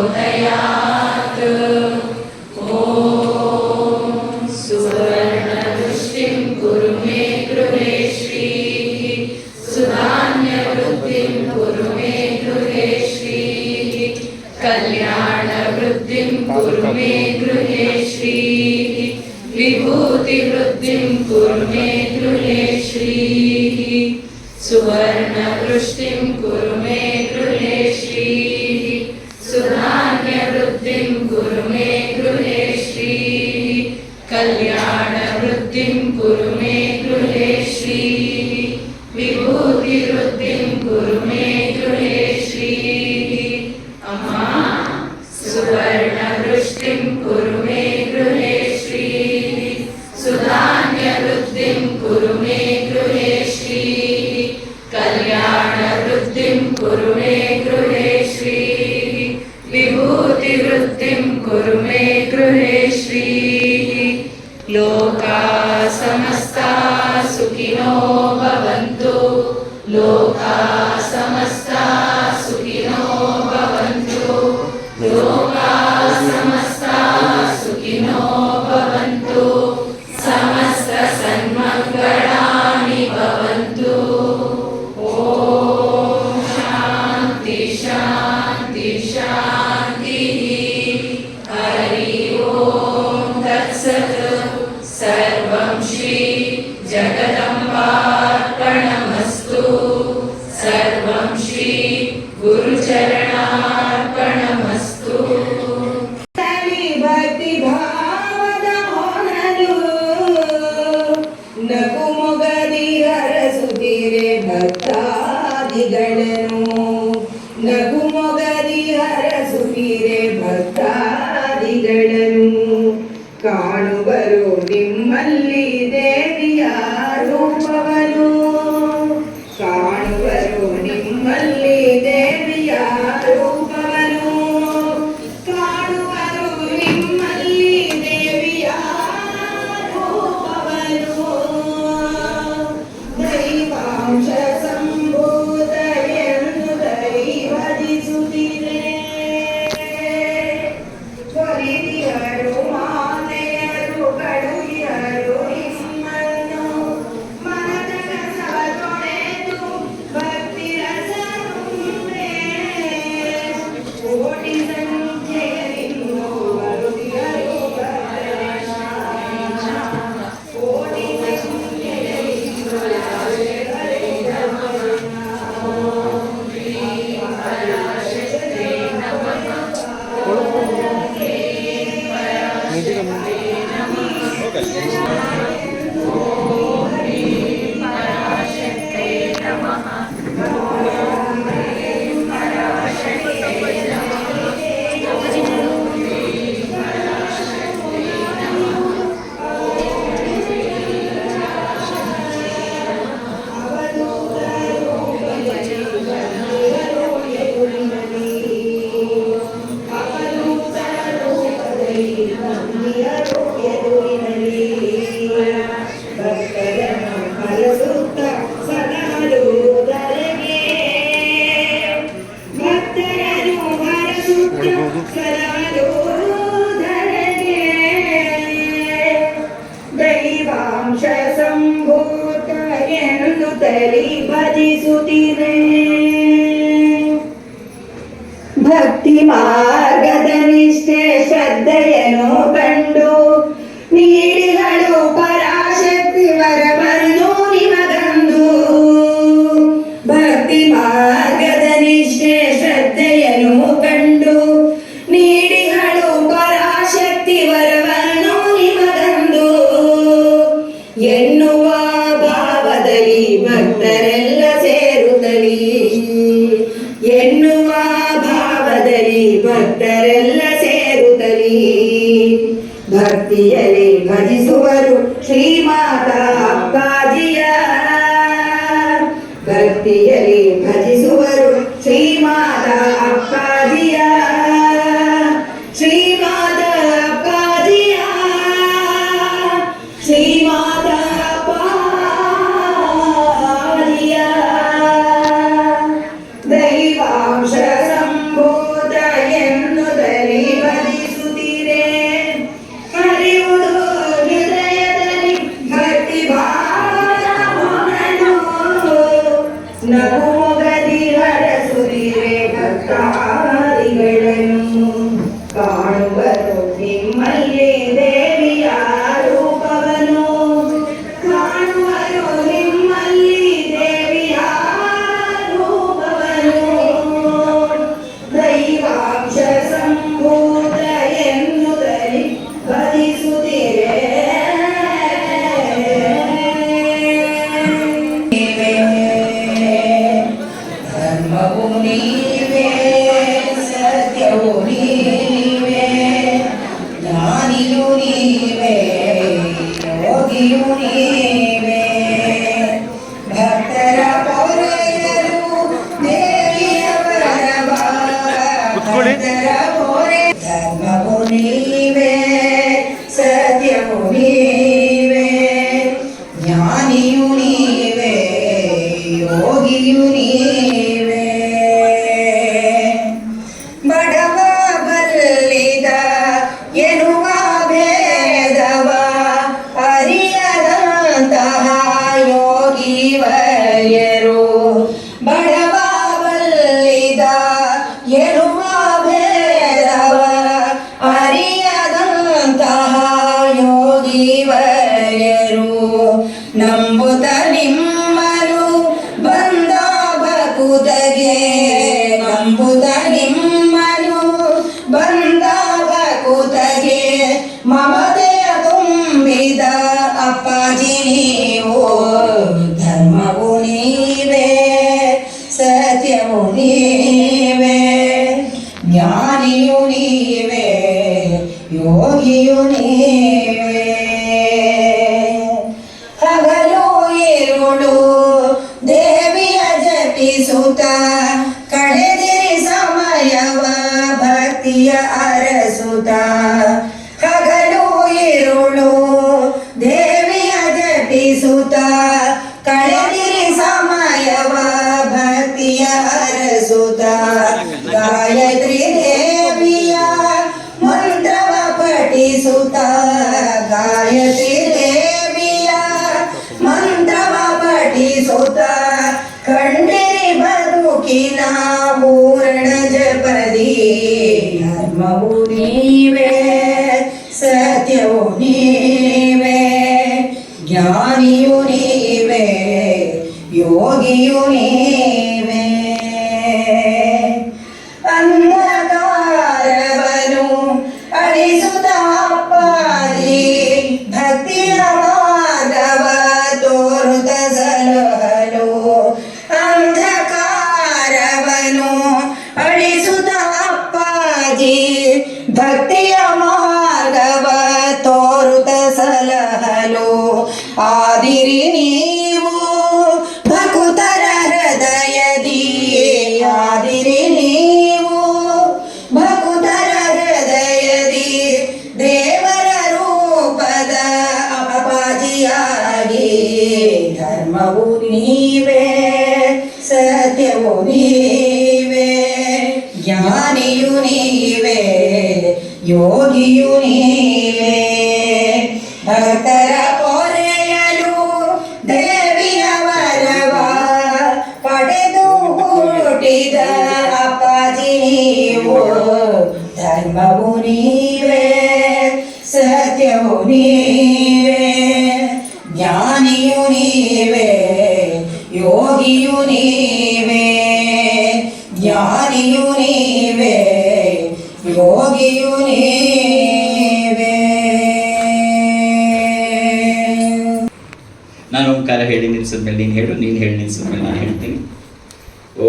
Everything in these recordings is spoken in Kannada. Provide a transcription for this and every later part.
प्रचोदयात्। ॐ सुवर्णवृष्टिं कुरु मे गृहे श्रीः सुधान्यवृद्धिं कुरु मे गृहे श्रीः कल्याणवृद्धिं कुरु मे गृहे श्रीः विभूतिवृद्धिं कुरु मे गृहे श्रीः सुवर्णवृष्टिं कुरु मे गृहे श्रीः सुधान्यवृद्धिं कुरु मे गृहे श्रीः कल्याणवृद्धिं कुरु मे गृहे श्रीः विभूतिवृद्धिं कुरु मे गृहे श्रीः अम्मा सुवर्णवृष्टिं कुरु मे गृहे श्रीः सुधान्यवृद्धिं कुरु मे गृहे श्रीः कल्याणवृद्धिं कुरु मे गृहे श्रीः विभूतिवृद्धिं कुरु मे गृहे श्रीः लोकाः समस्ताः सुखिनो भवन्तु लोकाः समस्ताः सुखिनो भवन्तु लोकाः समस्ताः सुखिनो भवन्तु समस्तसन्मङ्गलानि भवन्तु। ॐ शान्ति शान्ति शान्तिः। हरि ॐ तत्सत्। सर्वं श्री जगदम्बार्पणमस्तु। सर्वं श्री गुरुचरणार्पणमस्तु। ಭಕ್ತಿಭಾವದ ಹೊನಲು ನಗುಮೊಗದಿ ಹರಸುತ್ತಿರೆ ಭಕ್ತಾದಿಗಳನ್ನು ನಗುಮೊಗದಿ ಹರಸುತ್ತಿರೆ ಭಕ್ತಾದಿಗಳನ್ನು ಕಾಣುವರು ನಿಮ್ಮಲ್ಲಿ ದೇವಿಯ ರೂಪವನು ಕಾಣುವರು ನಿಮ್ಮಲ್ಲಿ ದೇವಿಯ ರೂಪವನು ಕಾಣುವರು ನಿಮ್ಮಲ್ಲಿ ದೇವಿಯ ರೂಪವನು ದೈವಾಂಶ ಸಂಭೂತ ಎಂದು ದೈವದಿಸುತ್ತಿದೆ ತ್ವರಿತಿಯರು ಮಾತೆಯರು ಕಡುಹಿಯರು ನಿಮ್ಮನ್ನು ಮನದ ಕಸವ ತೊಳೆದು ಭಕ್ತಿ ರಸ ತುಂಬೆ ಕೋಟಿ ಸಂಖ್ಯೆಯಲ್ಲಿನ್ನೂ ಬರುತ್ತಿರಲು ಭದ್ರೇಶ ಕೋಟಿ ಸಂಖ್ಯೆಯಲ್ಲಿನ್ನೂ ದೈವಾಂಶ ಸಂಭೂತ ಎನ್ನುತ್ತಲೇ ಭಜಿಸುತ್ತಿದೆ ಭಕ್ತಿ ಮಾರ್ಗದ ನಿಷ್ಠೆ ಶ್ರದ್ಧೆಯನ್ನು ಕಂಡು ನೀಡಿಗಳು ಪರಾಶಕ್ತಿ ವರವನ್ನು ನಿಮಗಂದು ಭಕ್ತಿ ಮಾರ್ಗದ ನಿಷ್ಠೆ ಶ್ರದ್ಧೆಯನ್ನು ಕಂಡು ನೀಡಿಗಳು ಪರಾಶಕ್ತಿ ವರವನ್ನು ನಿಮಗಂದು ಎನ್ನುವ ಭಾವದಲ್ಲಿ ಭಕ್ತರೆಲ್ಲ ಸೇರುತ್ತಲೀ ಎನ್ನುವ ಭಾವದಲ್ಲಿ ಭಕ್ತರೆಲ್ಲ ಸೇರುತ್ತಲೀ ಭಕ್ತಿಯಲ್ಲಿ ಭಜಿಸುವರು ಶ್ರೀಮಾತಾ ಅಪ್ಪಾಜಿಯ ಭಕ್ತಿಯಲ್ಲಿ ಭಜಿಸುವರು ಶ್ರೀಮಾತಾ ಅಪ್ಪಾಜಿಯ ಶ್ರೀಮಾತಾ ಅಪ್ಪಾಜಿಯ ಶ್ರೀಮಾತಾ ಅಪ್ಪಾಜಿಯ ದೈವಾಂಶ ಸಂಭೂತ ಎನ್ನುತ್ತ ಕಾರ್ಯಗಳನ್ನು ಕಾಣುವರು ನಿಮ್ಮಲ್ಲಿ ದೇವಿಯ ರೂಪವನ್ನು ಕಾಣುವರು ನಿಮ್ಮಲ್ಲಿ ದೇವಿಯ ರೂಪವನ್ನು ದೈವಾಂಶ ಸಂಭೂತ ಎನ್ನುತ್ತಲೇ ಭಜಿಸುತ್ತಿರೆ ಧರ್ಮವು ನೀವೇ ಸತ್ಯವು ನೀವೇ ಜ್ಞಾನಿಯು ನೀವೇ ಯೋಗಿಯು ನೀವೇ ಭಕ್ತರ ಪೊರೆಯರು ದೇವಿಯ ವರವ ಭಕ್ತರ ಪೊರೆ ಧರ್ಮವು ನೀವೇ ಸತ್ಯವು ನೀವೇ ಜ್ಞಾನಿಯು ನೀವೇ ಯೋಗಿಯು ನೀವೇ ಬಡವ ಬಲ್ಲಿದ ಎನ್ನುವ ಭೇದವ ಅರಿಯದಂತಹ ಯೋಗಿವರ್ಯರು ಬಡವ ಬಲ್ಲಿದ ಎನ್ನುವ ಭೇದವ ಅರಿಯದಂತಹ ಯೋಗಿವರ್ಯರು ನಂಬುತ್ತ ನಿಮ್ಮನು ಬಂದ ಭಕುತಗೆ ನಂಬುತ್ತ ನಿಮ್ಮನು ಬಂದ ಭಕುತಗೆ ಮಮತೆಯ ತುಂಬಿದ ಅಪ್ಪಾಜಿ ನೀವು ಧರ್ಮವು ನೀವೇ ಸತ್ಯವು ನೀವೇ ಜ್ಞಾನಿಯು ನೀವೇ ಯೋಗಿಯು ನೀವೇ ಹಗಲು ಇರುಳು ದೇವಿಯ ಜಪಿಸುತ್ತ ಕಳೆದಿರಿ ಸಮಯವ ಭಕ್ತಿಯ ಅರಸುತ್ತ ಹಗಲು ಇರುಳು ದೇವಿಯ ಜಪಿಸುತ್ತ ಕಳೆದಿರಿ ಸಮಯವ ಭಕ್ತಿಯ ಅರಸುತ್ತ ಗಾಯತ್ರಿ ದೇವಿಯ ಮಂತ್ರವ ಪಠಿಸುತ್ತ ಗಾಯತ್ರಿ ದೇವಿಯ ಮಂತ್ರವ ಪಠಿಸುತ್ತ ಕಂಡಿರಿ ಬದುಕಿನ ಪೂರ್ಣ ಜಪದಿ ಧರ್ಮವು ನೀವೇ ಸತ್ಯವು ನೀವೇ ಜ್ಞಾನಿಯು ನೀವೇ ಯೋಗಿಯು ನೀವೇ ಅಂಧಕಾರವನು ಅಳಿಸುತ್ತ ಅಪ್ಪಾಜಿ ಭಕ್ತಿಯ ಮಾರ್ಗವ ತೋರುತ್ತ ಸಲಹಲು ಅಂಧಕಾರವನು ಅಳಿಸುತ್ತ ಅಪ್ಪಾಜಿ ಭಕ್ತಿಯ ಮಾರ್ಗವ ತೋರುತ್ತ ಸಲಹಲು ಆದಿರಿ ನೀವು ಭಕುತರ ಹೃದಯದಿ ಆದಿರಿ ನೀವು ಭಕುತರ ಹೃದಯದಿ ದೇವರ ರೂಪದ ಅಪಾಜಿಯಾಗಿ ಧರ್ಮವು ನೀವೇ ಸತ್ಯವು ನೀವೇ ಜ್ಞಾನಿಯು ನೀವೇ ಯೋಗಿಯು ನೀವೇ ಭಕ್ತರ ಪೊರೆಯಲು ದೇವಿಯ ವರವ ಪಡೆದು ಹುಟ್ಟಿದ ಅಪ್ಪಾಜಿ ನೀವು ಧರ್ಮವು ನೀವೇ ಸತ್ಯವು ನೀವೇ ಜ್ಞಾನಿಯು ನೀವೇ ಯೋಗಿಯು ನೀವೇ ಜ್ಞಾನಿಯು ನೀವೇ ಯೋಗಿಯು ನೀವೇ. ನಾನು ಓಂಕಾರ ಹೇಳಿ ನಿಲ್ಸಿದ್ಮೇಲೆ ನೀನು ಹೇಳು, ನೀನು ಹೇಳಿ ನಿಲ್ಸಿದ್ಮೇಲೆ ನಾನು ಹೇಳ್ತೀನಿ. ಓ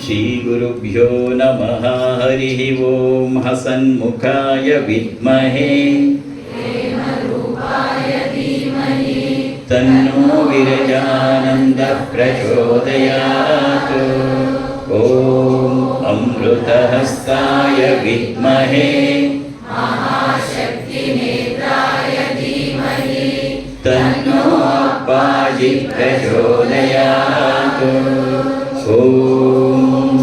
श्रीगुरुभ्यो नमः. हरिः ओं. हसन्मुखाय विद्महे तन्नो विरजानन्दः प्रचोदयात्. ಓಂ ಅಮೃತಹಸ್ತಾಯ ವಿದ್ಮಹೇ महाशक्तिनेत्राय धीमहि तन्नो अप्पाजि प्रचोदयात्। ओम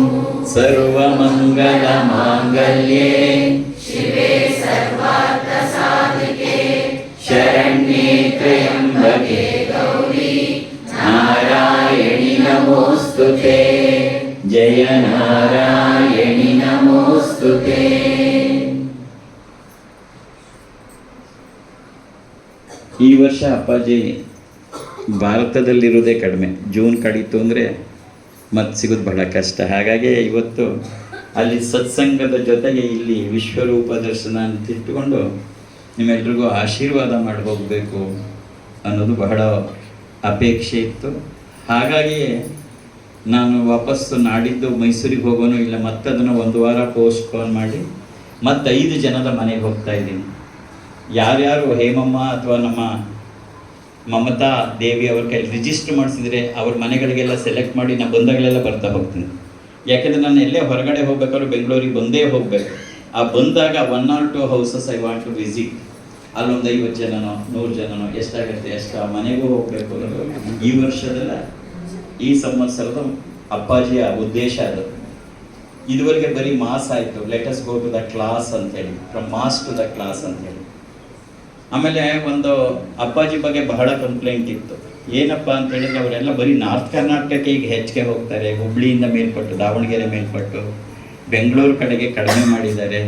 सर्वमंगलमांगल्ये शिवे सर्वार्थसाधिके शरण्ये त्र्यंबके गौरी नारायणि नमोस्तुते। जय नारायणि नमोस्तुते। ಈ ವರ್ಷ ಅಪ್ಪಾಜಿ ಭಾರತದಲ್ಲಿರೋದೇ ಕಡಿಮೆ. ಜೂನ್ ಕಳೀತು ಅಂದರೆ ಮತ್ತೆ ಸಿಗೋದು ಬಹಳ ಕಷ್ಟ. ಹಾಗಾಗಿ ಇವತ್ತು ಅಲ್ಲಿ ಸತ್ಸಂಗದ ಜೊತೆಗೆ ಇಲ್ಲಿ ವಿಶ್ವರೂಪ ದರ್ಶನ ಅಂತ ಇಟ್ಟುಕೊಂಡು ನಿಮ್ಮೆಲ್ರಿಗೂ ಆಶೀರ್ವಾದ ಮಾಡಿ ಹೋಗಬೇಕು ಅನ್ನೋದು ಬಹಳ ಅಪೇಕ್ಷೆ ಇತ್ತು. ಹಾಗಾಗಿ ನಾನು ವಾಪಸ್ಸು ನಾಡಿದ್ದು ಮೈಸೂರಿಗೆ ಹೋಗೋನು ಇಲ್ಲ, ಮತ್ತೆ ಅದನ್ನು ಒಂದು ವಾರ ಪೋಸ್ಟ್ಪೋನ್ ಮಾಡಿ ಮತ್ತೆ 5 ಜನದ ಮನೆಗೆ ಹೋಗ್ತಾ ಇದ್ದೀನಿ. ಯಾರ್ಯಾರು ಹೇಮಮ್ಮ ಅಥವಾ ನಮ್ಮ ಮಮತಾ ದೇವಿ ಅವ್ರ ಕೈಲಿ ರಿಜಿಸ್ಟರ್ ಮಾಡಿಸಿದ್ರೆ ಅವ್ರ ಮನೆಗಳಿಗೆಲ್ಲ ಸೆಲೆಕ್ಟ್ ಮಾಡಿ ನಾನು ಬಂದಾಗಲೆಲ್ಲ ಬರ್ತಾ ಹೋಗ್ತೀನಿ. ಯಾಕೆಂದರೆ ನಾನು ಎಲ್ಲೇ ಹೊರಗಡೆ ಹೋಗ್ಬೇಕಾದ್ರೂ ಬೆಂಗಳೂರಿಗೆ ಬಂದೇ ಹೋಗಬೇಕು. ಆ ಬಂದಾಗ 1 or 2 houses I want to visit. ಅಲ್ಲೊಂದು 50 ಜನನೋ 100 ಜನನೋ ಎಷ್ಟಾಗುತ್ತೆ ಅಷ್ಟು ಆ ಮನೆಗೂ ಹೋಗಬೇಕು ಅನ್ನೋದು ಈ ವರ್ಷದಲ್ಲ ಈ ಸಂವತ್ಸರದ ಅಪ್ಪಾಜಿಯ ಉದ್ದೇಶ ಅದು. ಇದುವರೆಗೆ ಬರೀ ಮಾಸ್ ಆಯಿತು, let us go to the class ಅಂತೇಳಿ, from mass to the class ಅಂತೇಳಿ. ಆಮೇಲೆ ಒಂದು ಅಪ್ಪಾಜಿ ಬಗ್ಗೆ ಬಹಳ ಕಂಪ್ಲೇಂಟ್ ಇತ್ತು. ಏನಪ್ಪ ಅಂತ ಹೇಳಿದ್ರೆ ಅವರೆಲ್ಲ ಬರೀ ನಾರ್ತ್ ಕರ್ನಾಟಕಕ್ಕೆ ಈಗ ಹೆಚ್ಚಿಗೆ ಹೋಗ್ತಾರೆ, ಹುಬ್ಳಿಯಿಂದ ಮೇಲ್ಪಟ್ಟು ದಾವಣಗೆರೆ ಮೇಲ್ಪಟ್ಟು ಬೆಂಗಳೂರು ಕಡೆಗೆ ಕಡಿಮೆ ಮಾಡಿದ್ದಾರೆ.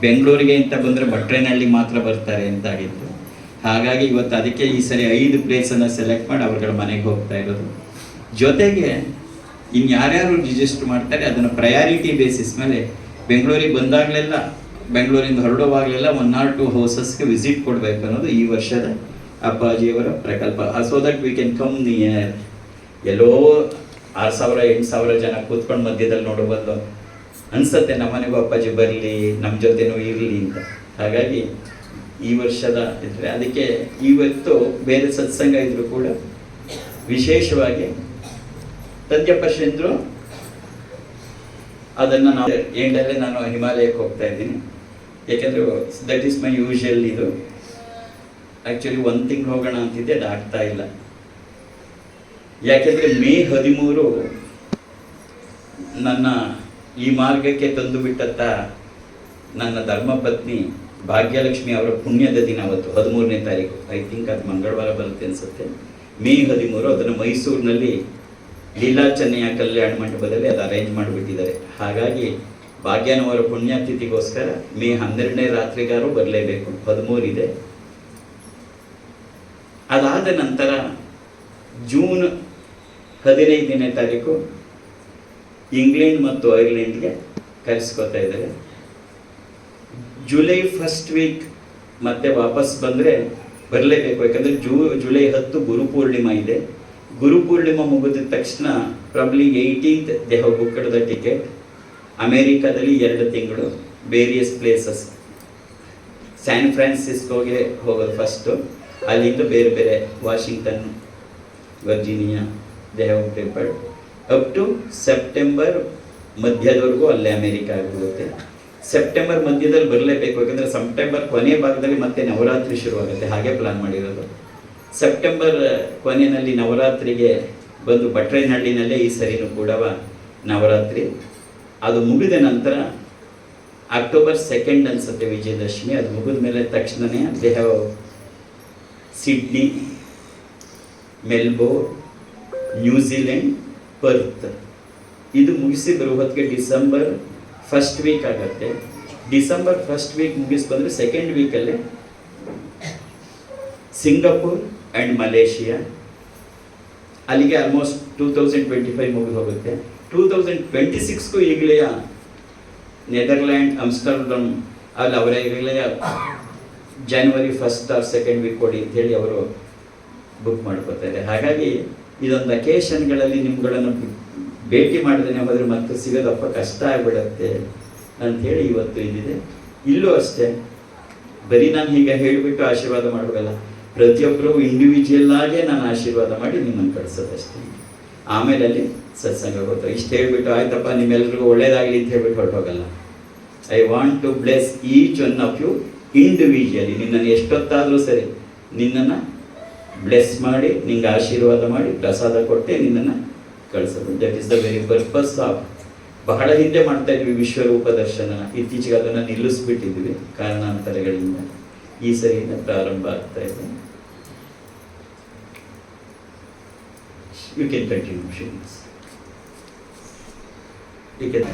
ಬೆಂಗಳೂರಿಗೆ ಅಂತ ಬಂದರೆ ಭಟ್ರೇನಹಳ್ಳಿ ಮಾತ್ರ ಬರ್ತಾರೆ ಅಂತ ಆಗಿತ್ತು. ಹಾಗಾಗಿ ಇವತ್ತು ಅದಕ್ಕೆ ಈ ಸರಿ 5 ಪ್ಲೇಸನ್ನು ಸೆಲೆಕ್ಟ್ ಮಾಡಿ ಅವ್ರಗಳ ಮನೆಗೆ ಹೋಗ್ತಾ ಇರೋದು. ಜೊತೆಗೆ ಇನ್ನು ಯಾರ್ಯಾರು ರಿಜಿಸ್ಟರ್ ಮಾಡ್ತಾರೆ ಅದನ್ನು ಪ್ರಯಾರಿಟಿ ಬೇಸಿಸ್ ಮೇಲೆ ಬೆಂಗಳೂರಿಗೆ ಬಂದಾಗಲೆಲ್ಲ ಬೆಂಗಳೂರಿಂದ ಹೊರಡುವಾಗಲೆಲ್ಲ 1 or 2 ಹೌಸಸ್ಗೆ ವಿಸಿಟ್ ಕೊಡಬೇಕು ಅನ್ನೋದು ಈ ವರ್ಷದ ಅಪ್ಪಾಜಿಯವರ ಪ್ರಕಲ್ಪ. So that we can come near. ಎಲ್ಲೋ 6,000-8,000 ಜನ ಕೂತ್ಕೊಂಡು ಮಧ್ಯದಲ್ಲಿ ನೋಡೋ ಬದಲು ಅನಿಸುತ್ತೆ ನಮ್ಮನೆಗೂ ಅಪ್ಪಾಜಿ ಬರಲಿ, ನಮ್ಮ ಜೊತೆನೂ ಇರಲಿ ಅಂತ. ಹಾಗಾಗಿ ಈ ವರ್ಷದ ಇದ್ರೆ ಅದಕ್ಕೆ ಇವತ್ತು ಬೇರೆ ಸತ್ಸಂಗ ಇದ್ರೂ ಕೂಡ ವಿಶೇಷವಾಗಿ ತಂದ್ಯಪ್ಪ ಶಂದ್ರು ಅದನ್ನು ನಾವು ಎಂಡಲ್ಲೇ ನಾನು ಹಿಮಾಲಯಕ್ಕೆ ಹೋಗ್ತಾ ಇದ್ದೀನಿ. ಯಾಕೆಂದರೆ ದಟ್ ಈಸ್ ಮೈ ಯೂಶುವಲ್. ಇದು ಆ್ಯಕ್ಚುಲಿ 1 ತಿಂಗಳು ಹೋಗೋಣ ಅಂತಿದ್ದೆ, ಅದು ಆಗ್ತಾ ಇಲ್ಲ. ಯಾಕೆಂದರೆ ಮೇ 13 ನನ್ನ ಈ ಮಾರ್ಗಕ್ಕೆ ತಂದು ಬಿಟ್ಟಂಥ ನನ್ನ ಧರ್ಮಪತ್ನಿ ಭಾಗ್ಯಲಕ್ಷ್ಮಿ ಅವರ ಪುಣ್ಯದ ದಿನ ಅವತ್ತು 13ನೇ ತಾರೀಕು. ಐ ಥಿಂಕ್ ಅದು ಮಂಗಳವಾರ ಬರುತ್ತೆ ಅನಿಸುತ್ತೆ. ಮೇ 13 ಅದನ್ನು ಮೈಸೂರಿನಲ್ಲಿ ಲೀಲಾ ಚೆನ್ನಯ್ಯ ಕಲ್ಯಾಣ ಮಂಟಪದಲ್ಲಿ ಅದು ಅರೇಂಜ್ ಮಾಡಿಬಿಟ್ಟಿದ್ದಾರೆ. ಹಾಗಾಗಿ ಭಾಗ್ಯನವರ ಪುಣ್ಯತಿಥಿಗೋಸ್ಕರ ಮೇ 12ನೇ ರಾತ್ರಿಗಾರು ಬರಲೇಬೇಕು. 13 ಇದೆ. ಅದಾದ ನಂತರ ಜೂನ್ 15ನೇ ತಾರೀಕು ಇಂಗ್ಲೆಂಡ್ ಮತ್ತು ಐರ್ಲೆಂಡ್ಗೆ ಕರೆಸ್ಕೊತಾ ಇದ್ದಾರೆ. ಜುಲೈ 1st ವೀಕ್ ಮತ್ತೆ ವಾಪಸ್ ಬಂದರೆ ಬರಲೇಬೇಕು. ಯಾಕಂದರೆ ಜುಲೈ 10 ಗುರುಪೂರ್ಣಿಮಾ ಇದೆ. ಗುರುಪೂರ್ಣಿಮಾ ಮುಗಿದ ತಕ್ಷಣ probably 18th they have booked the ticket. ಅಮೇರಿಕಾದಲ್ಲಿ 2 ತಿಂಗಳು ವೇರಿಯಸ್ ಪ್ಲೇಸಸ್. ಸ್ಯಾನ್ ಫ್ರಾನ್ಸಿಸ್ಕೋಗೆ ಹೋಗೋದು ಫಸ್ಟು, ಅಲ್ಲಿಂದ ಬೇರೆ ಬೇರೆ Washington, Virginia they have prepared. Up to September ಮಧ್ಯದವರೆಗೂ ಅಲ್ಲೇ ಅಮೇರಿಕಾ ಆಗಿರುತ್ತೆ. ಸೆಪ್ಟೆಂಬರ್ ಮಧ್ಯದಲ್ಲಿ ಬರಲೇಬೇಕು. ಯಾಕಂದರೆ ಸೆಪ್ಟೆಂಬರ್ ಕೊನೆಯ ಭಾಗದಲ್ಲಿ ಮತ್ತೆ ನವರಾತ್ರಿ ಶುರುವಾಗುತ್ತೆ. ಹಾಗೆ ಪ್ಲಾನ್ ಮಾಡಿರೋದು. ಸೆಪ್ಟೆಂಬರ್ ಕೊನೆಯಲ್ಲಿ ನವರಾತ್ರಿಗೆ ಬಂದು ಭಟ್ರೇನಹಳ್ಳಿನಲ್ಲೇ ಈ ಸರಿನೂ ಕೂಡ ನವರಾತ್ರಿ. ಅದು ಮುಗಿದ ನಂತರ ಅಕ್ಟೋಬರ್ 2 ಅನಿಸುತ್ತೆ ವಿಜಯದಶಮಿ. ಅದು ಮುಗಿದ ಮೇಲೆ ತಕ್ಷಣವೇ they have Sydney, Melbourne, New Zealand, Perth. ಇದು ಮುಗಿಸಿ ಬರೋ ಹೊತ್ತಿಗೆ ಡಿಸೆಂಬರ್ 1st ವೀಕ್ ಆಗುತ್ತೆ. ಡಿಸೆಂಬರ್ 1st ವೀಕ್ ಮುಗಿಸಿ ಬಂದರೆ 2nd ವೀಕಲ್ಲೇ ಸಿಂಗಾಪುರ್ ಆ್ಯಂಡ್ ಮಲೇಷಿಯಾ. ಅಲ್ಲಿಗೆ ಆಲ್ಮೋಸ್ಟ್ 2025 ಮುಗಿದು ಹೋಗುತ್ತೆ. 2026ಗೂ ಈಗಲೇ ನೆದರ್ಲ್ಯಾಂಡ್, ಆಮ್ಸ್ಟರ್ಡಮ್ ಅಲ್ಲಿ ಅವರ ಈಗಲೇ ಜನವರಿ 1st or 2nd ವೀಕ್ ಕೊಡಿ ಅಂತೇಳಿ ಅವರು ಬುಕ್ ಮಾಡ್ಕೋತಾರೆ. ಹಾಗಾಗಿ ಇದೊಂದು ಅಕೇಶನ್ಗಳಲ್ಲಿ ನಿಮ್ಗಳನ್ನು ಭೇಟಿ ಮಾಡಿದ್ರೆ ಹೋದರೆ ಮತ್ತೆ ಸಿಗೋದಪ್ಪ ಕಷ್ಟ ಆಗಿಬಿಡತ್ತೆ ಅಂಥೇಳಿ ಇವತ್ತು ಇಲ್ಲಿದೆ. ಇಲ್ಲೂ ಅಷ್ಟೇ, ಬರೀ ನಾನು ಹೀಗೆ ಹೇಳಿಬಿಟ್ಟು ಆಶೀರ್ವಾದ ಮಾಡಬೇಕಲ್ಲ, ಪ್ರತಿಯೊಬ್ಬರು ಇಂಡಿವಿಜುವಲ್ ಆಗೇ ನಾನು ಆಶೀರ್ವಾದ ಮಾಡಿ ನಿಮ್ಮನ್ನು ಕಳಿಸೋದಷ್ಟೇ. ಆಮೇಲೆ ಅಲ್ಲಿ ಸತ್ಸಂಗ ಗೊತ್ತು. ಇಷ್ಟು ಹೇಳ್ಬಿಟ್ಟು ಆಯ್ತಪ್ಪ ನಿಮ್ಮೆಲ್ರಿಗೂ ಒಳ್ಳೇದಾಗಲಿ ಅಂತ ಹೇಳ್ಬಿಟ್ಟು ಹೊರಟೋಗಲ್ಲ. I want to bless each one of you individually. ನಿನ್ನನ್ನು ಎಷ್ಟೊತ್ತಾದರೂ ಸರಿ ನಿನ್ನನ್ನು ಬ್ಲೆಸ್ ಮಾಡಿ, ನಿಂಗೆ ಆಶೀರ್ವಾದ ಮಾಡಿ, ಪ್ರಸಾದ ಕೊಟ್ಟೆ ನಿನ್ನನ್ನು ಕಳಿಸೋದು. That is the very purpose of. ಬಹಳ ಹಿಂದೆ ಮಾಡ್ತಾ ಇದ್ವಿ ವಿಶ್ವರೂಪ ದರ್ಶನ, ಇತ್ತೀಚೆಗೆ ಅದನ್ನು ನಿಲ್ಲಿಸ್ಬಿಟ್ಟಿದ್ವಿ ಕಾರಣಾಂತರಗಳಿಂದ. ಈ ಸರಿಯಿಂದ ಪ್ರಾರಂಭ ಆಗ್ತಾ ಇದೆ. You can continue Srinivas. You can.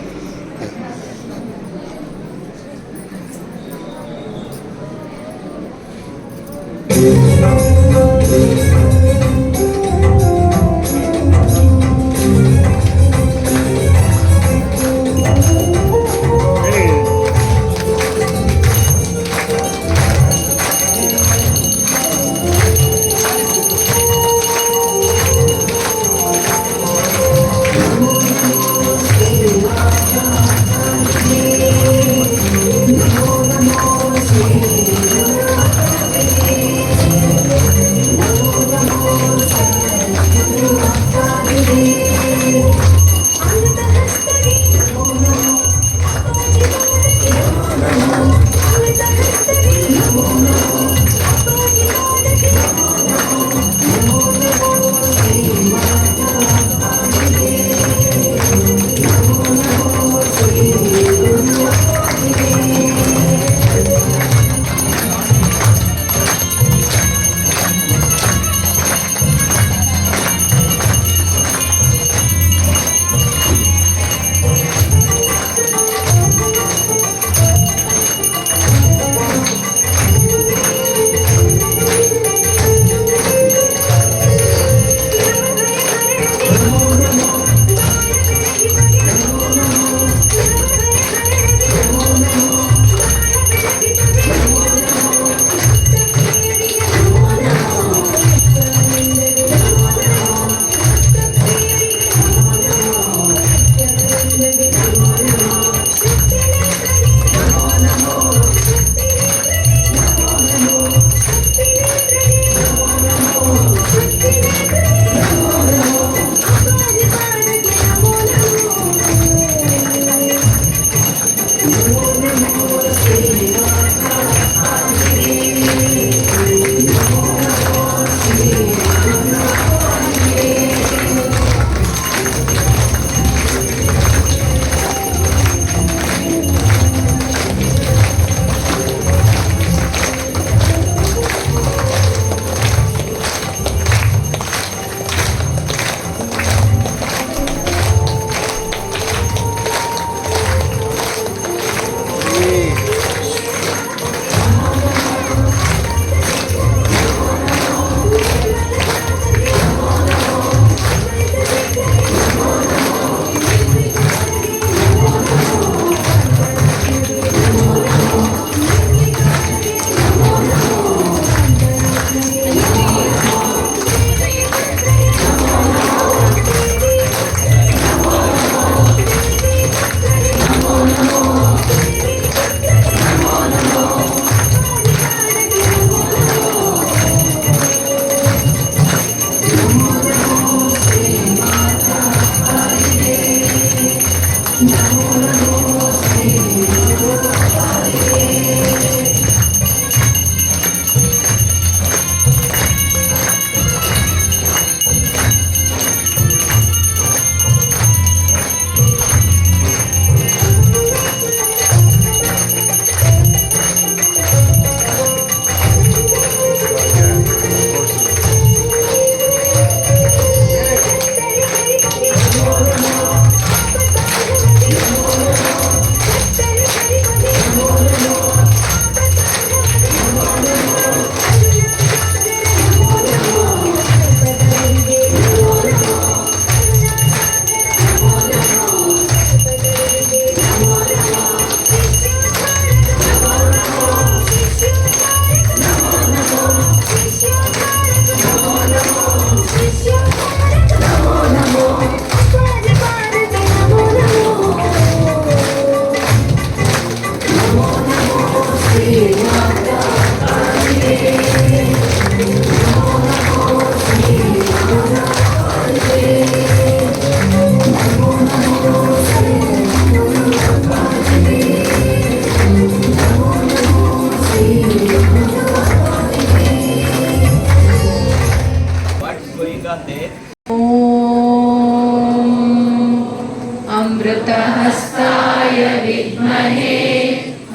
अमृतहस्ताय विद्महे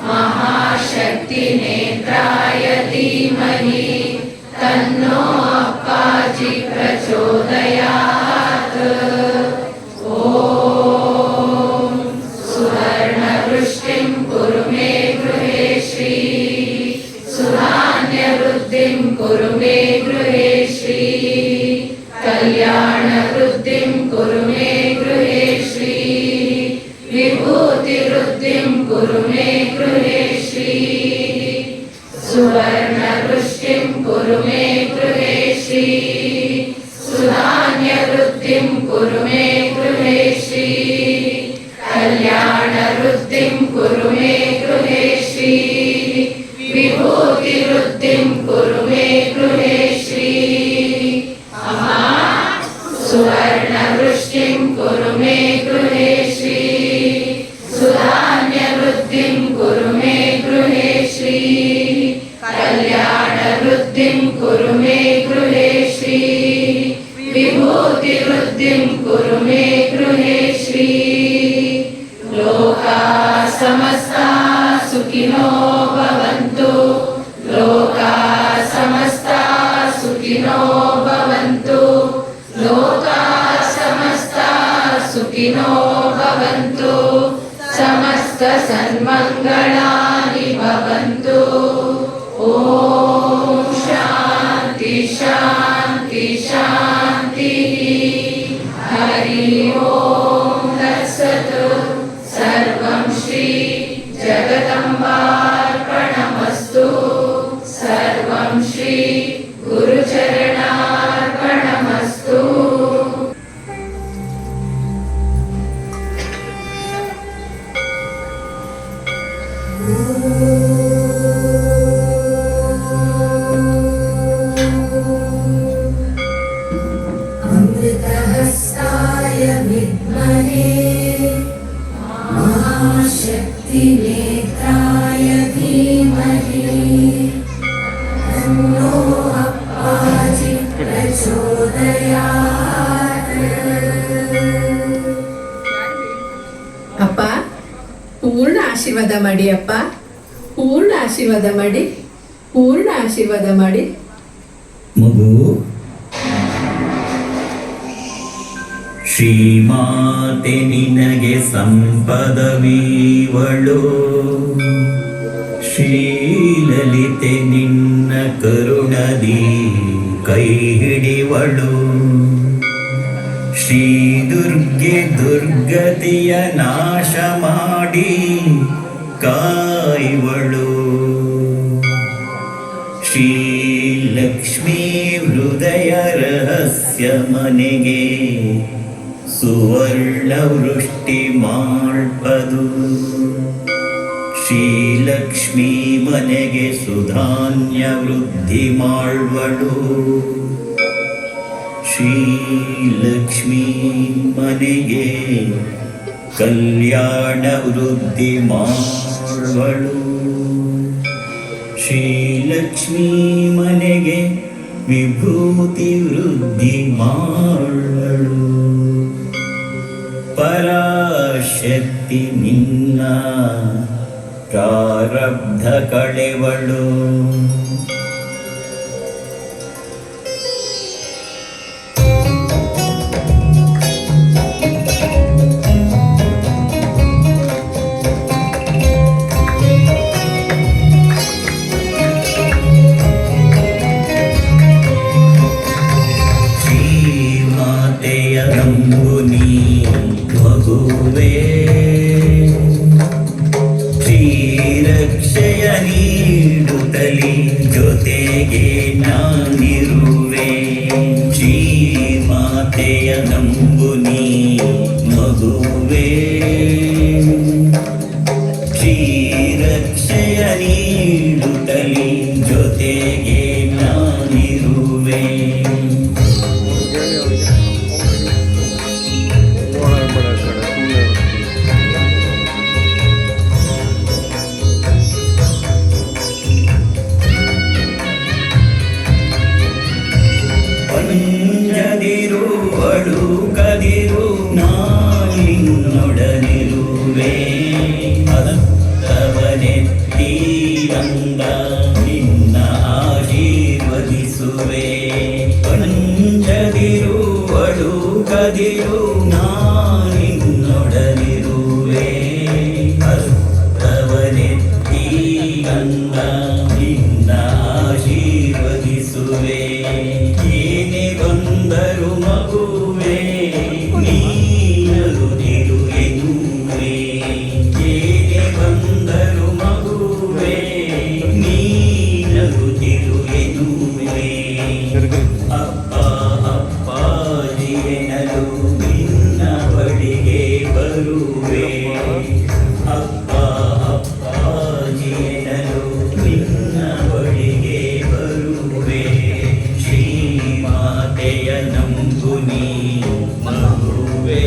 महाशक्तिनेत्राय धीमहि तन्नो अप्पाजि प्रचोदयात्। ॐ सुवर्णवृष्टिं कुरु मे गृहे श्री सुधान्यवृद्धिं कुरु मे गृहे श्री कल्याणवृद्धिं कुरु मे गृहे श्री विभूतिवृद्धिं कुरु मे गृहे श्री सुवर्णवृष्टिं कुरु मे गृहे श्री सुधान्यवृद्धिं कुरु मे गृहे श्री कल्याणवृद्धिं कुरु मे गृहे श्री विभूतिवृद्धिं कुरु मे गृहे श्री सुवर्णवृष्टिं कुरु मे गृहे श्री सुधान्यवृद्धिं कुरु मे गृहे श्री कल्याणवृद्धिं कुरु मे गृहे श्री विभूतिवृद्धिं कुरु मे गृहे श्री लोकाः समस्ताः सुखिनो भवन्तु लोकाः समस्ताः सुखिनो भवन्तु लोकाः समस्ताः सुखिनो भवन्तु समस्तसन्मङ्गलानि भवन्तु। ॐ शान्ति शान्ति शान्तिः। हरि ओम तत्सत्। सर्वं श्री जगदम्बार्पणमस्तु। सर्वं श्री गुरुचरणार्पणमस्तु। अमृतहस्ताय विद्महे महाशक्तिनेत्राय धीमहि तन्नो अप्पाजि प्रचोदयात्। ಅಪ್ಪ ಪೂರ್ಣ ಆಶೀರ್ವಾದ ಮಾಡಿ ಅಪ್ಪ, ಪೂರ್ಣ ಆಶೀರ್ವಾದ ಮಾಡಿ, ಪೂರ್ಣ ಆಶೀರ್ವಾದ ಮಾಡಿ. ಮಗು ಶ್ರೀಮಾತೆ ನಿನಗೆ ಸಂಪದವೀವಳು, ಶ್ರೀಲಲಿತೆ ನಿನ್ನ ಕರುಣದಿ ಕೈ ಹಿಡಿವಳು. ಶ್ರೀ ದುರ್ಗೆ ದುರ್ಗತಿಯ ನಾಶ ಮಾಡಿ ಕಾಯುವಳು. ಶ್ರೀ ಲಕ್ಷ್ಮೀ ಹೃದಯ ರಹಸ್ಯ ಮನೆಗೆ ಸುವರ್ಣ ವೃಷ್ಟಿ ಮಾಡ್ಪದು. ಶ್ರೀಲಕ್ಷ್ಮೀ ಮನೆಗೆ ಸುಧಾನ್ಯ ವೃದ್ಧಿ ಮಾಡುವಳು. ಶ್ರೀಲಕ್ಷ್ಮೀ ಮನೆಗೆ ಕಲ್ಯಾಣ ವೃದ್ಧಿ ಮಾಡುವಳು. ಶ್ರೀಲಕ್ಷ್ಮೀ ಮನೆಗೆ ವಿಭೂತಿ ವೃದ್ಧಿ ಮಾಡುವಳು. ಪರಾಶಕ್ತಿ ನಿನ್ನ ಪ್ರಾರಬ್ಧ ಕಳೆವಳು. ಶ್ರೀಮಾತೆಯ ನಂಬುನಿ ಮಗುವೇ, ಶ್ರೀರಕ್ಷೆಯ ನೀಡುತ್ತಲಿ ಜೊತೆಗೆ ನಾನಿರುವೆ. ಶ್ರೀಮಾತೆಯ ನಂಬುನಿ ಮಗುವೇ, ಶ್ರೀರಕ್ಷೆಯ ನೀಡುತ್ತಲಿ ಜೊತೆಗೆ ನಾನಿರುವೆ. ಅಂಜದಿರು ಅಳುಕದಿರು ನಾಯಿನ ನಿನ್ನೊಡನಿರುವೆ ಅರ್ಥವನೆತ್ತಿ ರಂಗ ನಿನ್ನ ಆಶೀರ್ವದಿಸುವೆ ಪಂಚದಿರು ಅಡುಗದಿರು ನಾನಿನ್ನೊಡನಿರುವೆ ಅರ್ಥವನೆತ್ತಿ ರಂಗ ನಿನ್ನ ಆಶೀರ್ವದಿಸುವೆ ಏನೇ ಬಂದರು ಮಗುವೆ ನೀನರುದಿರು ಎನ್ನುವೆ ಏನೇ ಬಂದರು ಮಗುವೆ ನೀನರುದಿರು ಎನ್ನುವೆ ಅಪ್ಪ ಅಪ್ಪಾಜಿ ಎನ್ನಲು ನಿನ್ನ ಬಳಿಗೆ ಬರುವೆ ಅಪ್ಪ ಅಪ್ಪಾಜಿ ಎನ್ನಲು ನಿನ್ನ ಬಳಿಗೆ ಬರುವೆ ಶ್ರೀಮಾತೆಯ ನಂಬುನಿ ಮಗುವೆ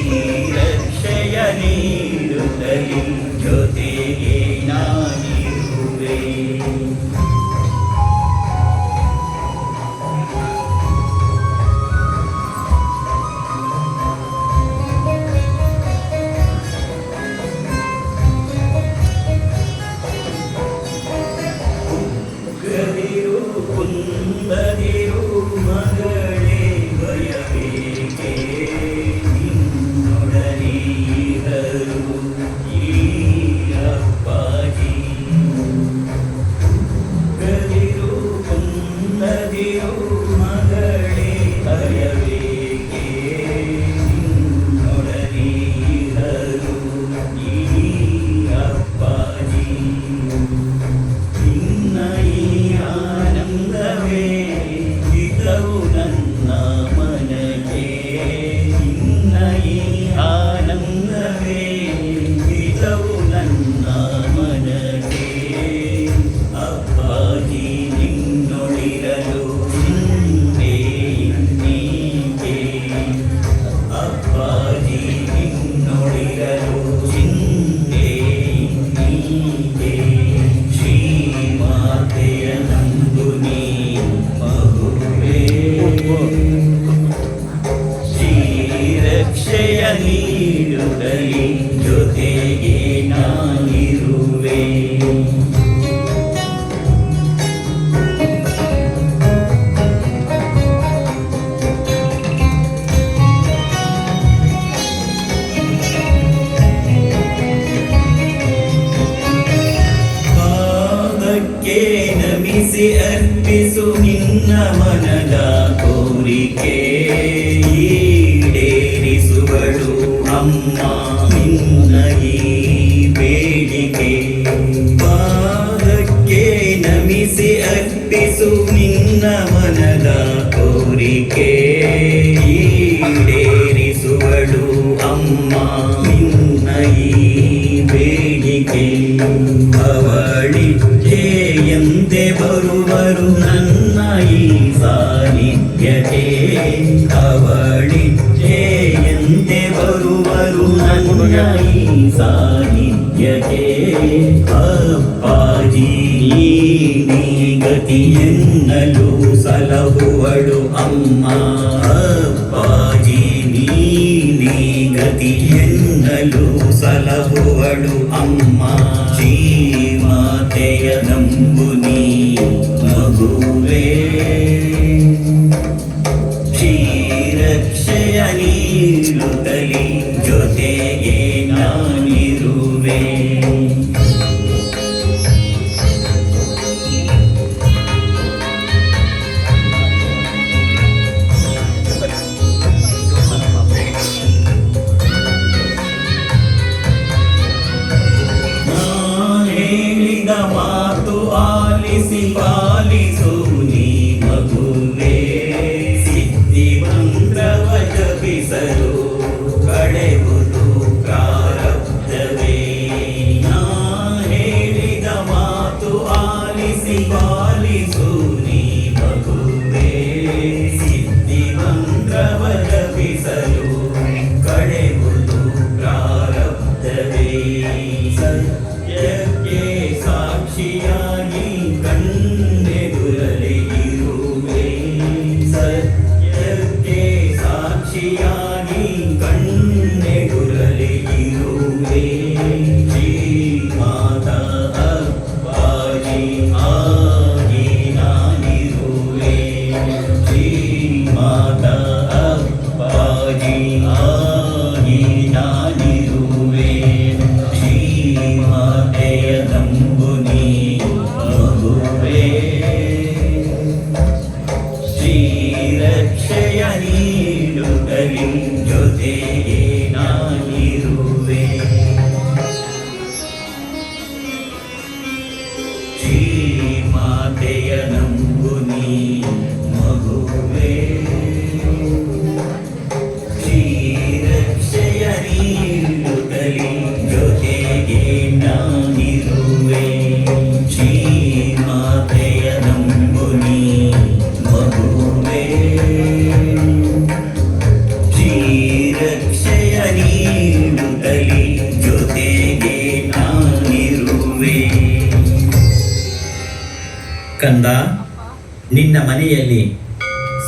ಶ್ರೀರಕ್ಷೆಯ ನೀಡುತ್ತಲಿ ಜೊತೆಗೆ ನಾನಿರುವೆ ಗದಿರು ಕುಂದದಿರು ಮಗಳೇ ಭಯಬೇಕೆ ನಿನ್ನೊಡನಿರು ಈ ಅಪ್ಪಾಜಿ ಗದಿರು ಕುಂದದಿರು ಮಗಳೇ ಭಯಬೇಕೆ ನಿನ್ನೊಡನಿರು ಈ ಅಪ್ಪಾಜಿ ನಿನ್ನ ಈ ಆನಂದವೇ ಇದವು ನನ್ನ ಮನಗೆ ನಿನ್ನ ಈ ಆನಂದವೇ ಇದವು ನನ್ನ ಮನಗೆ ಅಪ್ಪಾಜಿ ನಿನ್ನೊಳಿರಲು ಹಿಂದೆ ನೀಗೆ ಅಪ್ಪಾಜಿ ನಿನ್ನೊಳಿರಲು ಹಿಂದೆ ನೀಗೆ ಶ್ರೀಮಾತೆಯ ನಂಬುನಿ ಮಗುವೆ ಶ್ರೀರಕ್ಷೆಯ ನೀಡುತ್ತಲಿ ಜೊತೆಗೆ ನಾನಿರುವೆ ಪಾದಕ್ಕೆ ನಮಿಸಿ ಅರ್ಪಿಸು ನಿನ್ನ ಮನದ ಕೋರಿಕೆ ಈಡೇರಿಸುವಳು ಅಮ್ಮ ನಿನ್ನ ಈ ಬೇಡಿಕೆ ಪಾದಕ್ಕೆ ನಮಿಸಿ ಅರ್ಪಿಸು ನಿನ್ನ ಮನದ ಕೋರಿಕೆ ಈಡೇರಿಸುವಳು ಅಮ್ಮ ನಿನ್ನ ಈ ಬೇಡಿಕೆ ಅವಳಿಕೆಯಂತೆ ಬರುವರು ನನ್ನ ಈ ಸಾನ್ನಿಧ್ಯಕ್ಕೆ ಅವಳಿಕೆಯಂತೆ ಬರುವರು ನನ್ನ ಈ ಸಾನ್ನಿಧ್ಯಕ್ಕೆ ಅಪ್ಪಾಜಿ ನೀ ಗತಿಯೆನ್ನಲು ಸಲಹುವಳು ಅಮ್ಮ ಅಪ್ಪಾಜಿ ನೀ ಗತಿಯೆನ್ನಲು ಸಲಹುವಳು ಅಮ್ಮ ಶ್ರೀಮಾತೆಯ ನಂಬುನಿ ಮಗುವೆ ಶ್ರೀರಕ್ಷೆಯ ನೀಡುತ್ತಲಿ ಜೊತೆಗೆ ನಾನಿರುವೆ ಹೇಳಿದ ಮಾತು ಆಲಿಸಿ ಪಾಲಿಸು ನೀ ಮಗುವೆ ಸಿದ್ಧಿ ಮಂತ್ರವ ಜಪಿಸಲು ಕಳೆವುದು ಪ್ರಾರಬ್ಧವೇ ನಾ ಹೇಳಿದ ಮಾತು ಆಲಿಸಿ ಪಾಲಿಸು ನೀ ಮಗುವೆ ಸಿದ್ಧಿ ಮಂತ್ರವ ಜಪಿಸಲು ಕಳೆವುದು ಪ್ರಾರಬ್ಧವೇ ಸತ್ಯಕ್ಕೆ ಸಾಕ್ಷಿಯಾಗಿ ಕಣ್ಣೆದುರಲಿ ಇರುವೆ ಸತ್ಯಕ್ಕೆ ಸಾಕ್ಷಿ ಆಗಿ ನಾನಿರುವೆ ಶ್ರೀಮಾತೆಯ ನಂಬು ನೀ ಮಗುವೆ ಶ್ರೀರಕ್ಷೆಯ ನೀಡುತ್ತಲಿ ಜೊತೆಗೆ ನಾನಿರುವೆ ಶ್ರೀಮಾತೆಯ ನಂಬು ನೀ ಮಗುವೆ ಶ್ರೀರಕ್ಷೆಯ ನೀಡುತ್ತಲಿ ಜೊತೆಗೆ ನಾನಿರುವೆ ಶ್ರೀಮಾತೆಯ ನಂಬು ನೀ ಮಗುವೆ ಶ್ರೀರಕ್ಷೆಯ ನೀಡುತ್ತಲಿ ಜೊತೆಗೆ ನಾನಿರುವೆ. ಕಂದ, ನಿನ್ನ ಮನೆಯಲ್ಲಿ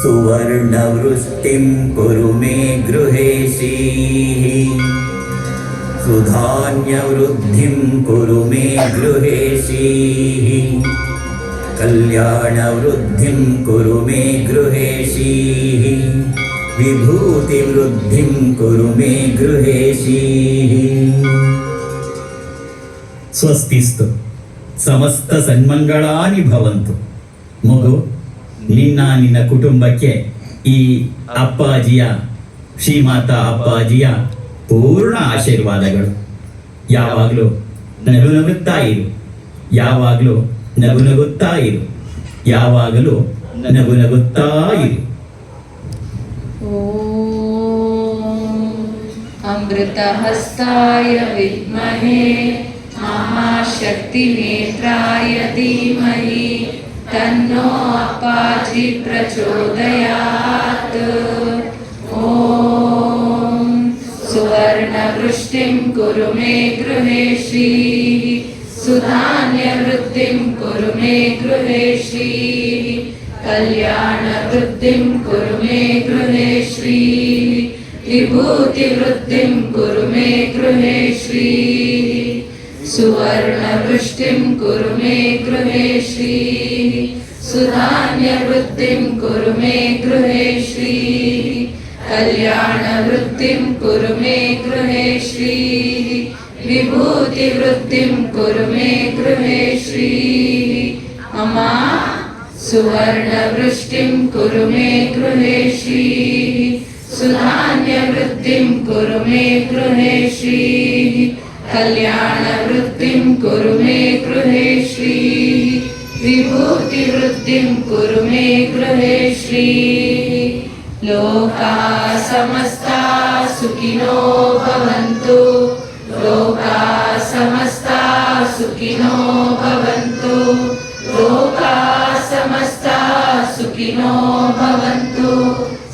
ಸುವರ್ಣ ವೃಷ್ಟಿಂ ಕುರು ಮೇ ಗೃಹೇಶಿ ಸುಧಾನ್ಯ ವೃದ್ಧಿಂ ಕುರು ಮೇ ಗೃಹೇಶಿ ಕಲ್ಯಾಣ ವೃದ್ಧಿಂ ಕುರು ಮೇ ಗೃಹೇಶಿ ವಿಭೂತಿ ವೃದ್ಧಿಂ ಕುರು ಮೇ ಗೃಹೇಶಿ. ಸ್ವಸ್ತಿಸ್ತು. ಸಮಸ್ತ ಸನ್ಮಂಗಳಾನಿ ಭವಂತು. ಮಗು, ನಿನ್ನ ಕುಟುಂಬಕ್ಕೆ ಈ ಅಪ್ಪಾಜಿಯ ಶ್ರೀಮಾತಾ ಅಪ್ಪಾಜಿಯ ಪೂರ್ಣ ಆಶೀರ್ವಾದಗಳು. ಯಾವಾಗಲೂ ನಗುನಗುತ್ತಾ ಇರು, ಯಾವಾಗಲೂ ನಗುನಗುತ್ತಾ ಇರು, ಯಾವಾಗಲೂ ನಗುನಗುತ್ತಾ ಇರು. अमृतहस्ताय विद्महे महाशक्तिनेत्राय धीमहि तन्नो अप्पाजि प्रचोदयात्. ॐ सुवर्णवृष्टिं कुरु मे गृहे श्रीः सुधान्यवृद्धिं कुरु मे गृहे श्रीः कल्याणवृद्धिं कुरु मे गृहे श्रीः विभूतिवृद्धिं कुरु मे गृहे श्रीः सुवर्णवृष्टिं कुरु मे गृहे श्रीः सुधान्यवृद्धिं कुरु मे गृहे श्रीः कल्याणवृद्धिं कुरु मे गृहे श्रीः विभूतिवृद्धिं कुरु मे गृहे श्रीः. अमा सुवर्णवृष्टिं कुरु मे गृहे श्रीः सुधान्यवृद्धिं कुरु मे गृहे श्रीः कल्याणवृद्धिं कुरु मे गृहे श्रीः विभूतिवृद्धिं कुरु मे गृहे श्रीः. लोकाः समस्ता सुखिनो भवन्तु. लोकाः समस्ता सुखिनो भवन्तु. लोकाः समस्ता सुखिनो भवन्तु.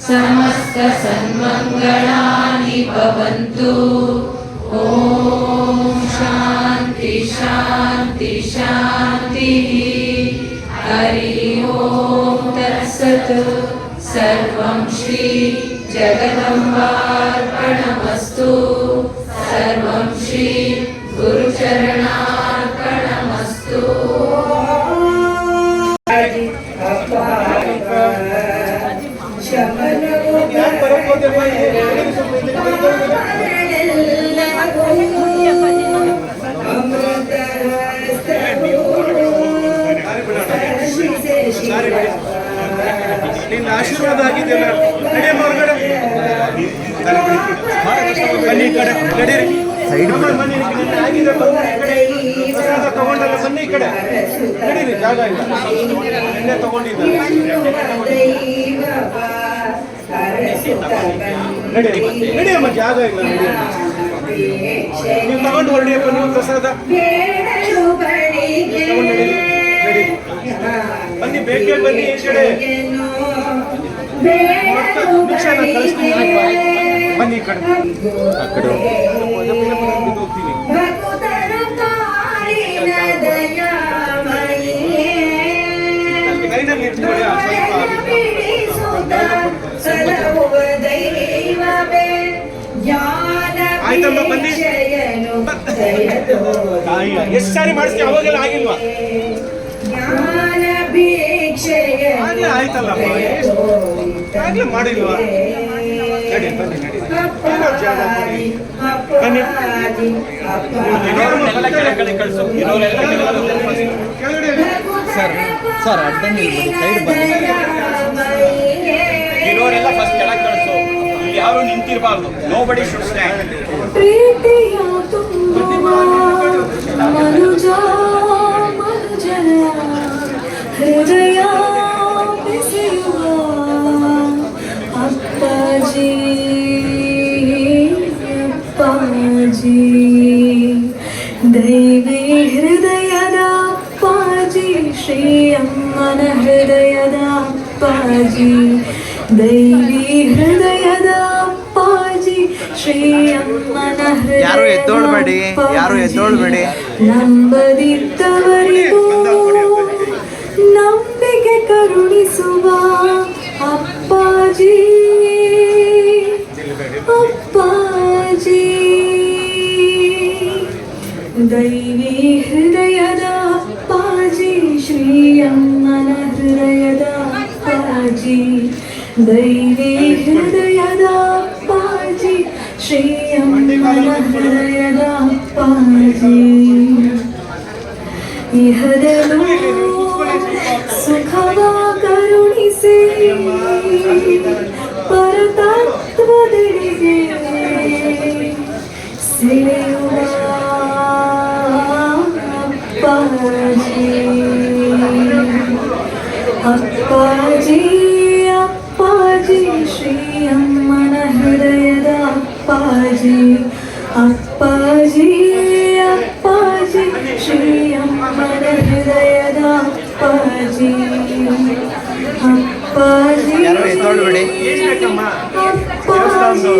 समस्त सन्मङ्गलानि भवन्तु. ॐ शान्ति शान्ति शान्तिः. हरि ॐ तत्सत्. सर्वं श्री जगदम्बार्पणमस्तु. सर्वं श्री गुरुचरणार्पणमस्तु. ನಿನ್ನ ಆಶೀರ್ವಾದ ಆಗಿದೆಯಲ್ಲ, ನಡೆಯಮ್ಮ ಹೊರಗಡೆ ಬನ್ನಿ, ಈ ಕಡೆ ನಡೀರಿ. ಬನ್ನಿ, ಆಗಿದೆ ಪ್ರಸಾದ ತಗೊಂಡಲ್ಲ, ಬನ್ನಿ ಈ ಕಡೆ ನಡೀರಿ. ಜಾಗ ಇಲ್ಲ, ಎಣ್ಣೆ ತಗೊಂಡಿದ್ದಾರೆ. ನಡಿಯಮ್ಮ, ಜಾಗ ಇಲ್ಲ, ನಡಿ. ನೀವು ತಗೊಂಡು ಹೊರಡಿಯಪ್ಪ, ನೀವು ಪ್ರಸಾದ ತಗೊಂಡು ನಡಿ. ಬನ್ನಿ, ಬೇಕೇ ಬನ್ನಿ ಈ ಕಡೆ. ಭಿಕ್ಷಾನ ಕಳಿಸ್ತೀನಿ, ಬನ್ನಿ ಈ ಕಡೆ. ಆ ಕಡೆ ಹೋಗ್ತೀನಿ. ಕೈನಲ್ಲಿ ಇಟ್ಕೊಳ್ಳಿ, ಆಯ್ತಮ್ಮ, ಬನ್ನಿ. ಎಷ್ಟು ಸಾರಿ ಮಾಡಿಸ್ತೀವಿ, ಅವಾಗೆಲ್ಲ ಆಗಿಲ್ವಾ? ಆಯ್ತಲ್ಲ, ಆಗ್ಲೇ ಮಾಡಿಲ್ವಾ? ನಡಿ ಬನ್ನಿ ನಡಿ ಅಪ್ಪಾಜಿ ಅಪ್ಪಾಜಿ ಸರ್ ಅಡ್ಡ ನಿಲ್ಬೇಡಿ ಸೈಡ್ ಬನ್ನಿ ಇರೋರೆಲ್ಲ ಫಸ್ಟ್ ಕೆಳಗೆ ಕಳಿಸು ಇಲ್ಲಿ ಯಾರು ನಿಂತಿರಬಾರ್ದು ನೋಬಡಿ ಶುಡ್ ಸ್ಟ್ಯಾಂಡ್ ಪ್ರೀತಿಯ ತುಂಬುವ ಮನುಜ ಮನುಜನ ಹೃದಯ ಬೆಸೆಯುವ ಅಪ್ಪಾಜಿ ಅಪ್ಪಾಜಿ ದೈವಿ ಹೃದಯದ ಅಪ್ಪಾಜಿ ಶ್ರೀ ಅಮ್ಮನ ಹೃದಯದ ಅಪ್ಪಾಜಿ ದೈವಿ ಹೃದಯದ ಅಪ್ಪಾಜಿ ಶ್ರೀ ಅಮ್ಮನ ಯಾರು ಎದ್ದೋಳ್ಬೇಡಿ, ಯಾರು ಎದ್ದೋಳ್ಬೇಡಿ. ನಂಬದಿದ್ದವರಿಗೂ ನಂಬಿಕೆ ಕರುಣಿಸುವ ಅಪ್ಪಾಜಿ ಅಪ್ಪಾಜಿ ದೈವಿ ಹೃದಯದ ಅಪ್ಪಾಜಿ ಶ್ರೀ ಅಮ್ಮನ ಹೃದಯದ ಅಪ್ಪಾಜಿ ದೈವಿ ಹೃದಯದ ಅಪ್ಪಾಜಿ ಶ್ರೀ ಅಮ್ಮನ ಹೃದಯದ ಅಪ್ಪಾಜಿ ಇಹದಲ್ಲೂ ಸುಖವ ಕರುಣಿಸಿ ಪರತತ್ವದೆಡೆಗೆ ಸೆಳೆಯುವ ಅಪ್ಪಾಜಿ ಅಪ್ಪಾಜಿ ಅಪ್ಪಾಜಿ ಶ್ರೀ ಅಮ್ಮನ ಹೃದಯದ ಅಪ್ಪಾಜಿ ಅಪ್ಪಾಜಿ ಅಪ್ಪಾಜಿ ಶ್ರೀ ಅಮ್ಮನ ಹೃದಯದ ಅಪ್ಪಾಜಿ ಅಪ್ಪಾಜಿ ಯಾರು ಎದ್ದೋಳ್ಬೇಡಿ. ಅಪ್ಪಾಜಿ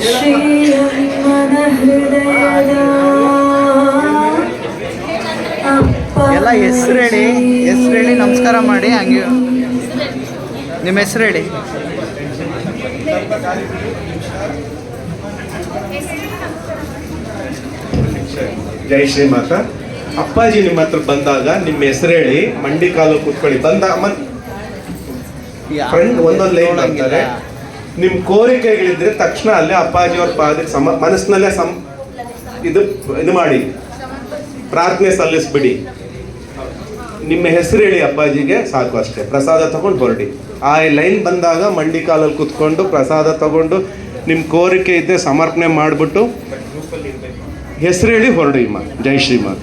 ಶ್ರೀ ಅಮ್ಮನ ಹೃದಯದ ಎಲ್ಲ ಹೆಸರು ಹೇಳಿ ನಮಸ್ಕಾರ ಮಾಡಿ. ಹಂಗೆ ನಿಮ್ಮ ಹೆಸರು ಹೇಳಿ. ಜೈ ಶ್ರೀಮಾತ. ಅಪ್ಪಾಜಿ ನಿಮ್ಮ ಹತ್ರ ಬಂದಾಗ ನಿಮ್ಮ ಹೆಸರು ಹೇಳಿ ಮಂಡಿ ಕಾಲು ಕೂತ್ಕೊಳ್ಳಿ. ಬಂದ ಫ್ರೆಂಡ್ ಒಂದೊಂದು ಲೈನ್ ಅಂತಾರೆ. ನಿಮ್ಮ ಕೋರಿಕೆಗಳಿದ್ರೆ ತಕ್ಷಣ ಅಲ್ಲೇ ಅಪ್ಪಾಜಿ ಅವ್ರ ಪಾದಕ್ಕೆ ಮನಸ್ಸಿನಲ್ಲೇ ಇದು ಮಾಡಿ ಪ್ರಾರ್ಥನೆ ಸಲ್ಲಿಸ್ಬಿಡಿ. ನಿಮ್ಮ ಹೆಸರು ಹೇಳಿ ಅಪ್ಪಾಜಿಗೆ ಸಾಕು, ಅಷ್ಟೇ. ಪ್ರಸಾದ ತಗೊಂಡು ಹೊರಡಿ. ಆ ಲೈನ್ ಬಂದಾಗ ಮಂಡಿ ಕಾಲಲ್ಲಿ ಕೂತ್ಕೊಂಡು ಪ್ರಸಾದ ತಗೊಂಡು ನಿಮ್ಮ ಕೋರಿಕೆ ಇದ್ದರೆ ಸಮರ್ಪಣೆ ಮಾಡಿಬಿಟ್ಟು ಹೆಸರು ಹೇಳಿ ಹೊರಡಿ ಅಮ್ಮ. ಜೈ ಶ್ರೀಮಾತ.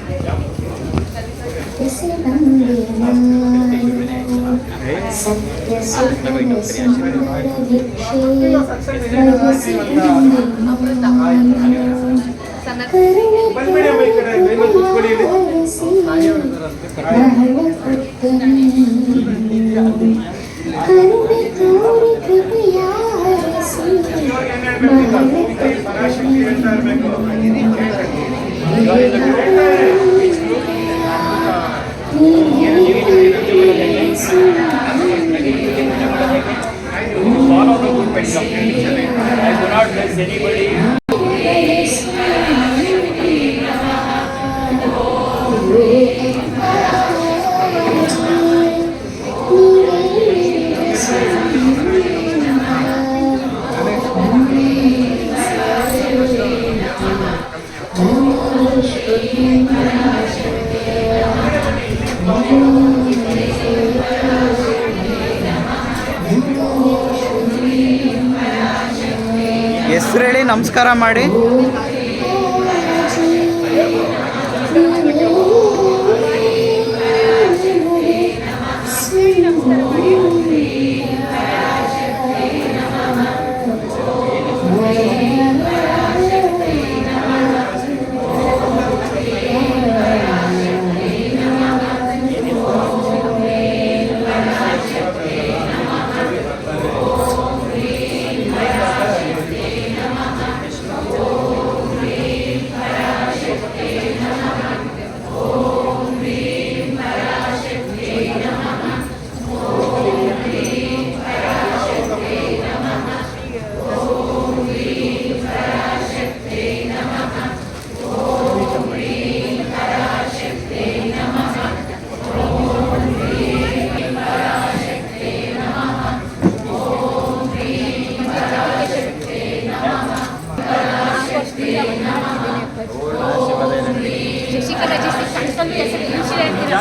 ಹೆಸರು ಹೇಳಿ ನಮಸ್ಕಾರ ಮಾಡಿ.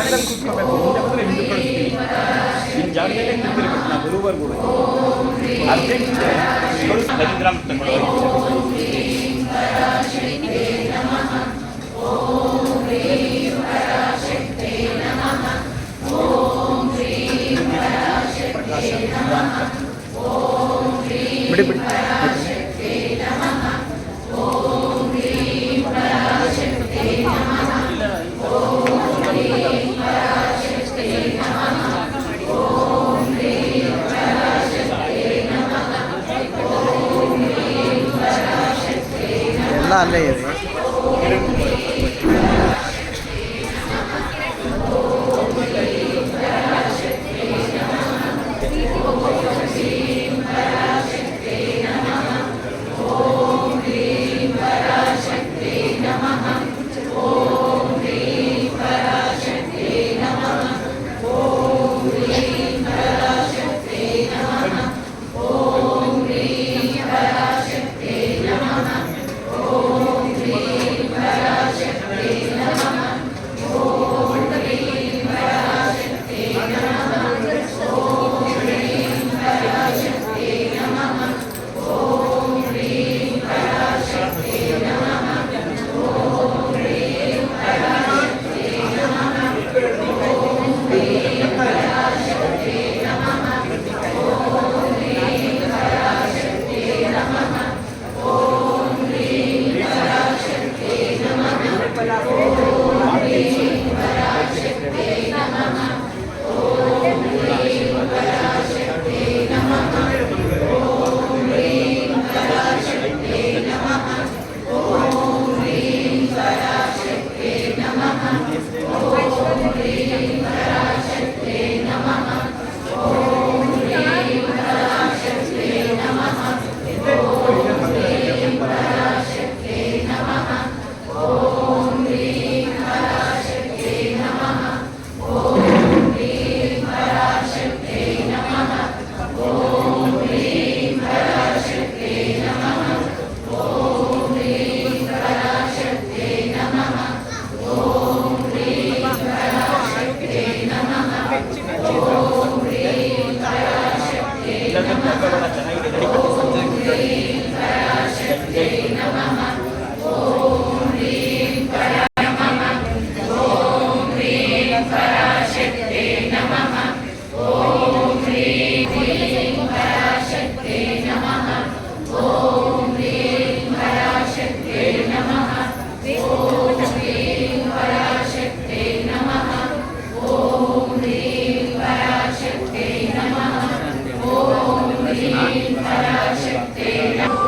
ಜಾಗದಲ್ಲಿ ಕೂತ್ಕೋಬೇಕು, ಮುಂದೆ ಬಂದರೆ ಹಿಂದೆ ಕಳಿಸ್ತೀವಿ. ನಿನ್ನ ಜಾಗದಲ್ಲೇ ಕೂತಿರ್ಬೇಕು, ನಾವು ಬರುವವರೆಗೂ ಅರ್ಜೆಂಟ್ ಇದೆ. ಹರಿದ್ರಾಮ್ ಬಿಡಿ ಬಿಡಿ. ಎಲ್ಲ ಅಲ್ಲೇ ಇದೆ. ಪರಾಶಕ್ತಿ ನಮಃ.